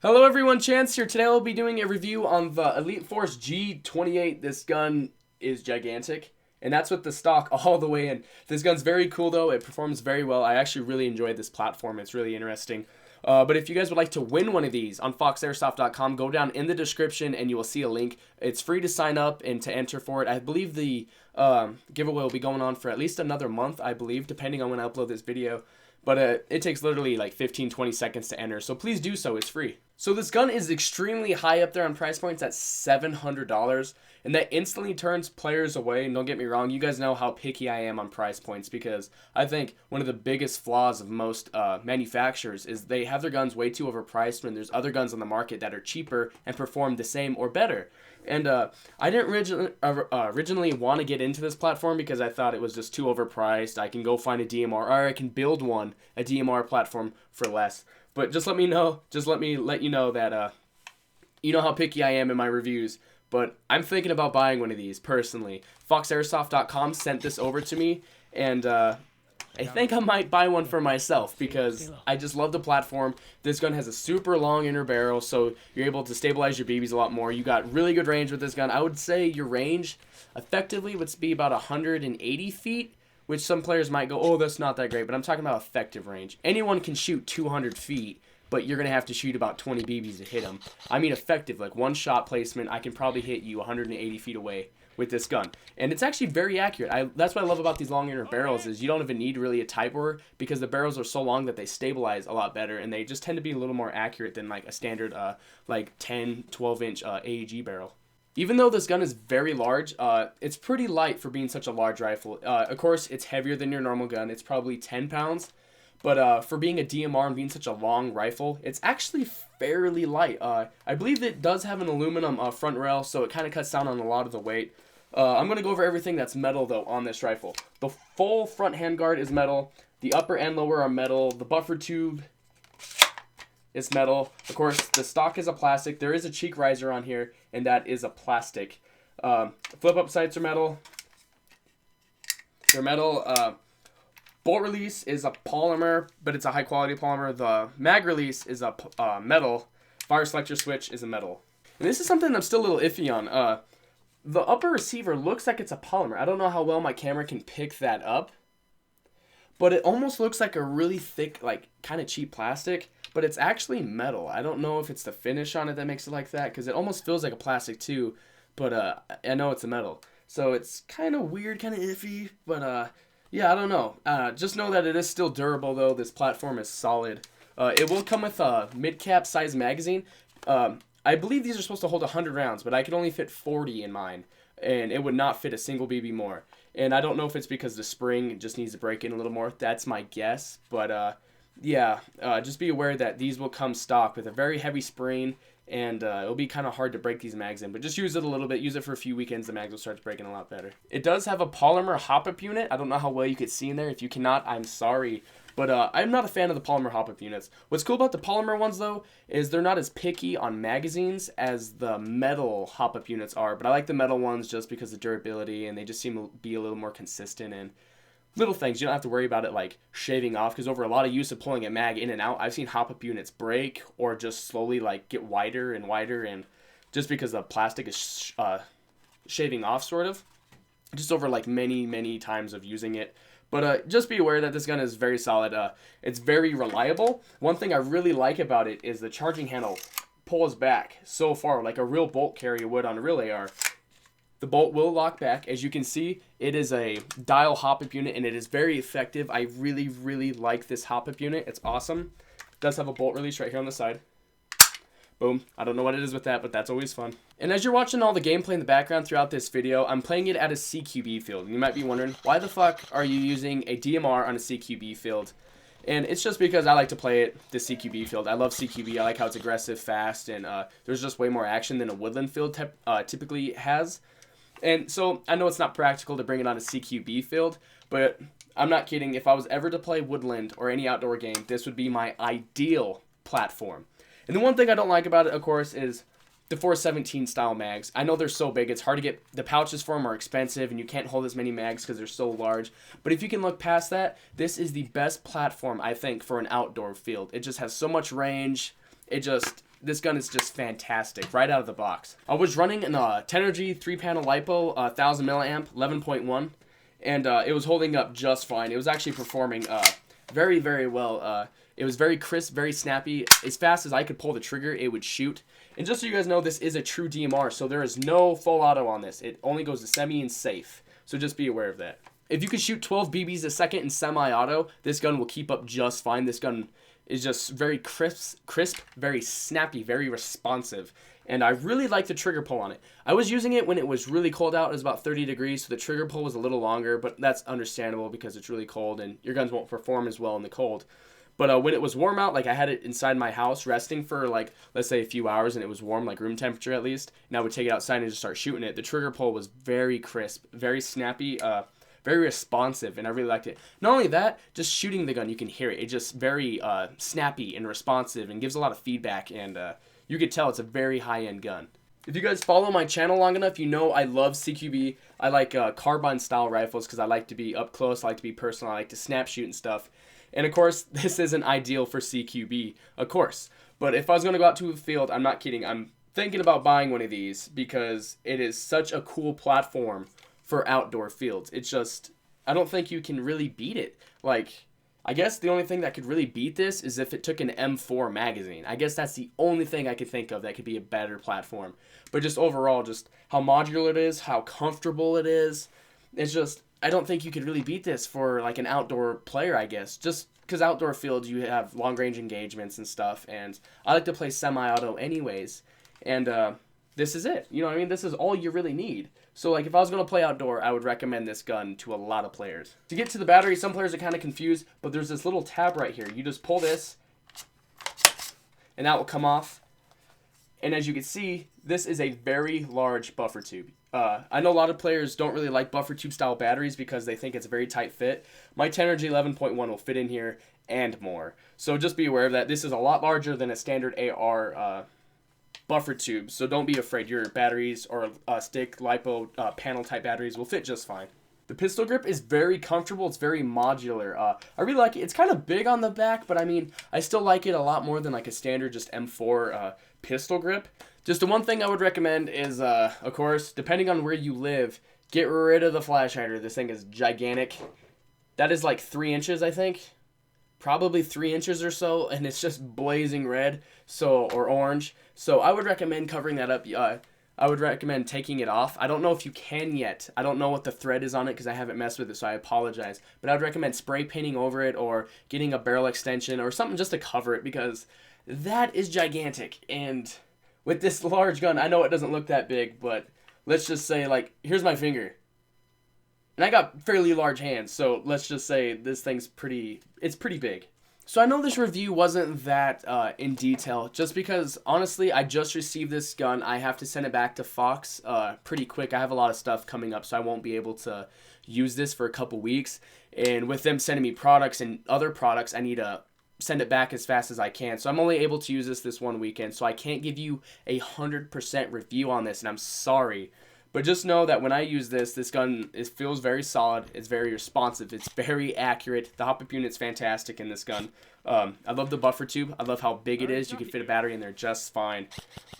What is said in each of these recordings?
Hello everyone, Chance here. Today I'll be doing a review on the Elite Force G28. This gun is gigantic, and that's with the stock all the way in. This gun's very cool though, it performs very well. I actually really enjoyed this platform, it's really interesting. But if you guys would like to win one of these on FaunceAirsoft.com, go down in the description and you will see a link. It's free to sign up and to enter for it. I believe the giveaway will be going on for at least another month, I believe, depending on when I upload this video. But it takes literally like 15-20 seconds to enter, so please do so, it's free. So this gun is extremely high up there on price points at $700, and that instantly turns players away. And don't get me wrong, you guys know how picky I am on price points, because I think one of the biggest flaws of most manufacturers is they have their guns way too overpriced when there's other guns on the market that are cheaper and perform the same or better. And I didn't originally want to get into this platform because I thought it was just too overpriced. I can go find a DMR, or I can build a DMR platform for less. But just let me let you know that you know how picky I am in my reviews. But I'm thinking about buying one of these personally. FaunceAirsoft.com sent this over to me, and I think I might buy one for myself because I just love the platform. This gun has a super long inner barrel, so you're able to stabilize your BBs a lot more. You got really good range with this gun. I would say your range effectively would be about 180 feet, which some players might go, oh, that's not that great, but I'm talking about effective range. Anyone can shoot 200 feet, but you're going to have to shoot about 20 BBs to hit them. I mean effective, like one shot placement, I can probably hit you 180 feet away with this gun, and it's actually very accurate. That's what I love about these long inner barrels, is you don't even need really a type bore because the barrels are so long that they stabilize a lot better, and they just tend to be a little more accurate than like a standard like 10-12 inch AEG barrel. Even though this gun is very large, it's pretty light for being such a large rifle. Of course, it's heavier than your normal gun. It's probably 10 pounds. But for being a DMR and being such a long rifle, it's actually fairly light. I believe it does have an aluminum front rail, so it kind of cuts down on a lot of the weight. I'm going to go over everything that's metal, though, on this rifle. The full front handguard is metal. The upper and lower are metal. The buffer tube is metal. Of course, the stock is a plastic. There is a cheek riser on here, and that is a plastic. Flip-up sights are metal. They're metal. Bolt release is a polymer, but it's a high-quality polymer. The mag release is a metal. Fire selector switch is a metal. And this is something I'm still a little iffy on. The upper receiver looks like it's a polymer. I don't know how well my camera can pick that up, but it almost looks like a really thick, like, kind of cheap plastic, but it's actually metal. I don't know if it's the finish on it that makes it like that, because it almost feels like a plastic too, but I know it's a metal. So it's kind of weird, kind of iffy, but yeah, I don't know. Just know that it is still durable, though. This platform is solid. It will come with a mid-cap size magazine. I believe these are supposed to hold 100 rounds, but I could only fit 40 in mine, and it would not fit a single BB more. And I don't know if it's because the spring just needs to break in a little more. That's my guess. But yeah, just be aware that these will come stock with a very heavy spring, and it'll be kind of hard to break these mags in. But just use it a little bit. Use it for a few weekends. The mags will start breaking a lot better. It does have a polymer hop-up unit. I don't know how well you could see in there. If you cannot, I'm sorry. But I'm not a fan of the polymer hop-up units. What's cool about the polymer ones, though, is they're not as picky on magazines as the metal hop-up units are. But I like the metal ones just because of durability, and they just seem to be a little more consistent and little things. You don't have to worry about it like shaving off, because over a lot of use of pulling a mag in and out, I've seen hop-up units break or just slowly like get wider and wider, and just because the plastic is shaving off, sort of, just over like many times of using it. But just be aware that this gun is very solid. It's very reliable. One thing I really like about it is the charging handle pulls back so far, like a real bolt carrier would on a real AR. The bolt will lock back. As you can see, it is a dial hop-up unit, and it is very effective. I really like this hop-up unit. It's awesome. It does have a bolt release right here on the side. Boom. I don't know what it is with that, but that's always fun. And as you're watching all the gameplay in the background throughout this video, I'm playing it at a CQB field. And you might be wondering, why the fuck are you using a DMR on a CQB field? And it's just because I like to play it the CQB field. I love CQB. I like how it's aggressive, fast, and there's just way more action than a woodland field typically has. And so I know it's not practical to bring it on a CQB field, but I'm not kidding. If I was ever to play woodland or any outdoor game, this would be my ideal platform. And the one thing I don't like about it, of course, is the 417 style mags. I know they're so big, it's hard to get, the pouches for them are expensive, and you can't hold as many mags because they're so large. But if you can look past that, this is the best platform, I think, for an outdoor field. It just has so much range. It just this gun is just fantastic right out of the box. I was running an Tenergy 3-panel LiPo 1000 milliamp 11.1, and it was holding up just fine. It was actually performing very, very well. It was very crisp, very snappy. As fast as I could pull the trigger, it would shoot. And just so you guys know, this is a true DMR, so there is no full auto on this. It only goes to semi and safe, so just be aware of that. If you can shoot 12 BBs a second in semi-auto, this gun will keep up just fine. This gun is just very crisp, very snappy, very responsive. And I really like the trigger pull on it. I was using it when it was really cold out. It was about 30 degrees, so the trigger pull was a little longer, but that's understandable because it's really cold and your guns won't perform as well in the cold. But when it was warm out, like I had it inside my house resting for like, let's say a few hours, and it was warm, like room temperature at least, and I would take it outside and just start shooting it. The trigger pull was very crisp, very snappy, very responsive, and I really liked it. Not only that, just shooting the gun, you can hear it. It's just very snappy and responsive and gives a lot of feedback, and you could tell it's a very high-end gun. If you guys follow my channel long enough, you know I love CQB. I like carbine-style rifles because I like to be up close, I like to be personal, I like to snap shoot and stuff. And of course, this isn't ideal for CQB, of course. But if I was going to go out to a field, I'm not kidding, I'm thinking about buying one of these because it is such a cool platform for outdoor fields. It's just, I don't think you can really beat it. Like, I guess the only thing that could really beat this is if it took an M4 magazine. I guess that's the only thing I could think of that could be a better platform. But just overall, just how modular it is, how comfortable it is, it's just, I don't think you could really beat this for like an outdoor player, I guess. Just because outdoor fields, you have long-range engagements and stuff, and I like to play semi-auto anyways, and this is it. You know what I mean? This is all you really need. So like if I was going to play outdoor, I would recommend this gun to a lot of players. To get to the battery, some players are kind of confused, but there's this little tab right here. You just pull this, and that will come off. And as you can see, this is a very large buffer tube. I know a lot of players don't really like buffer tube style batteries because they think it's a very tight fit. My Tenergy 11.1 will fit in here and more. So just be aware of that. This is a lot larger than a standard AR buffer tube, so don't be afraid. Your batteries or stick, LiPo, panel type batteries will fit just fine. The pistol grip is very comfortable. It's very modular. I really like it. It's kind of big on the back, but I mean, I still like it a lot more than like a standard just M4 pistol grip. Just the one thing I would recommend is, of course, depending on where you live, get rid of the flash hider. This thing is gigantic. That is like 3 inches, I think. Probably 3 inches or so, and it's just blazing red, or orange. So I would recommend covering that up. I would recommend taking it off. I don't know if you can yet. I don't know what the thread is on it because I haven't messed with it, so I apologize. But I would recommend spray painting over it or getting a barrel extension or something just to cover it because that is gigantic. And with this large gun, I know it doesn't look that big, but let's just say, like, here's my finger. And I got fairly large hands, so let's just say this thing's pretty big. So I know this review wasn't that in detail, just because, honestly, I just received this gun. I have to send it back to Fox pretty quick. I have a lot of stuff coming up, so I won't be able to use this for a couple weeks. And with them sending me products and other products, I need to send it back as fast as I can. So I'm only able to use this one weekend, so I can't give you 100% review on this, and I'm sorry. But just know that when I use this gun, it feels very solid. It's very responsive. It's very accurate. The hop-up unit's fantastic in this gun. I love the buffer tube. I love how big it is. You can fit a battery in there just fine.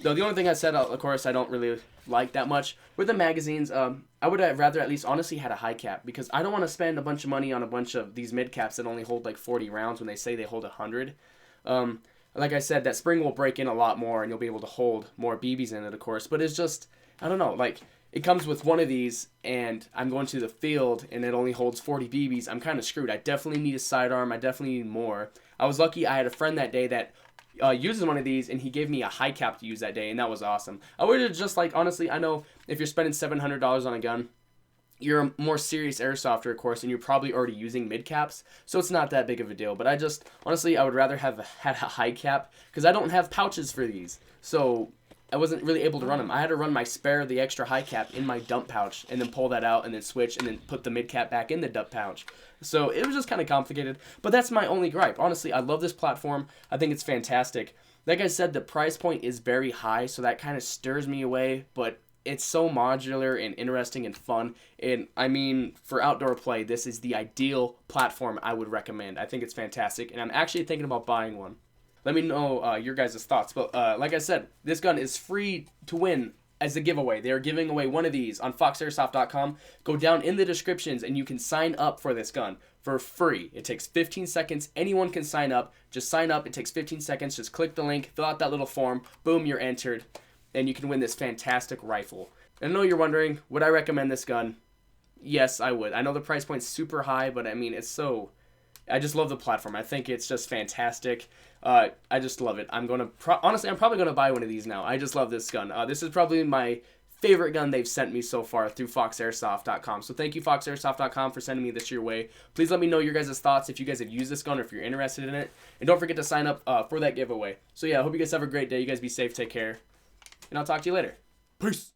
Though the only thing I said, of course, I don't really like that much. With the magazines, I would have rather at least honestly had a high cap because I don't want to spend a bunch of money on a bunch of these mid caps that only hold like 40 rounds when they say they hold 100. Like I said, that spring will break in a lot more and you'll be able to hold more BBs in it, of course. But it's just, I don't know, like, it comes with one of these, and I'm going to the field, and it only holds 40 BBs. I'm kind of screwed. I definitely need a sidearm. I definitely need more. I was lucky I had a friend that day that uses one of these, and he gave me a high cap to use that day, and that was awesome. I would have just, like, honestly, I know if you're spending $700 on a gun, you're a more serious airsofter, of course, and you're probably already using mid caps, so it's not that big of a deal. But I just, honestly, I would rather have had a high cap, because I don't have pouches for these. So I wasn't really able to run them. I had to run my spare, the extra high cap, in my dump pouch, and then pull that out, and then switch, and then put the mid cap back in the dump pouch. So it was just kind of complicated, but that's my only gripe. Honestly, I love this platform. I think it's fantastic. Like I said, the price point is very high, so that kind of stirs me away, but it's so modular and interesting and fun. And I mean, for outdoor play, this is the ideal platform I would recommend. I think it's fantastic, and I'm actually thinking about buying one. Let me know your guys' thoughts. But like I said, this gun is free to win as a giveaway. They are giving away one of these on FoxAirsoft.com. Go down in the descriptions and you can sign up for this gun for free. It takes 15 seconds. Anyone can sign up. Just sign up. It takes 15 seconds. Just click the link, fill out that little form. Boom, you're entered. And you can win this fantastic rifle. And I know you're wondering, would I recommend this gun? Yes, I would. I know the price point's super high, but I mean, it's so... I just love the platform. I think it's just fantastic. I just love it. Honestly, I'm probably gonna buy one of these now. I just love this gun. This is probably my favorite gun they've sent me so far through FoxAirsoft.com. So thank you, FoxAirsoft.com, for sending me this your way. Please let me know your guys' thoughts if you guys have used this gun or if you're interested in it. And don't forget to sign up for that giveaway. So yeah, I hope you guys have a great day. You guys be safe. Take care. And I'll talk to you later. Peace.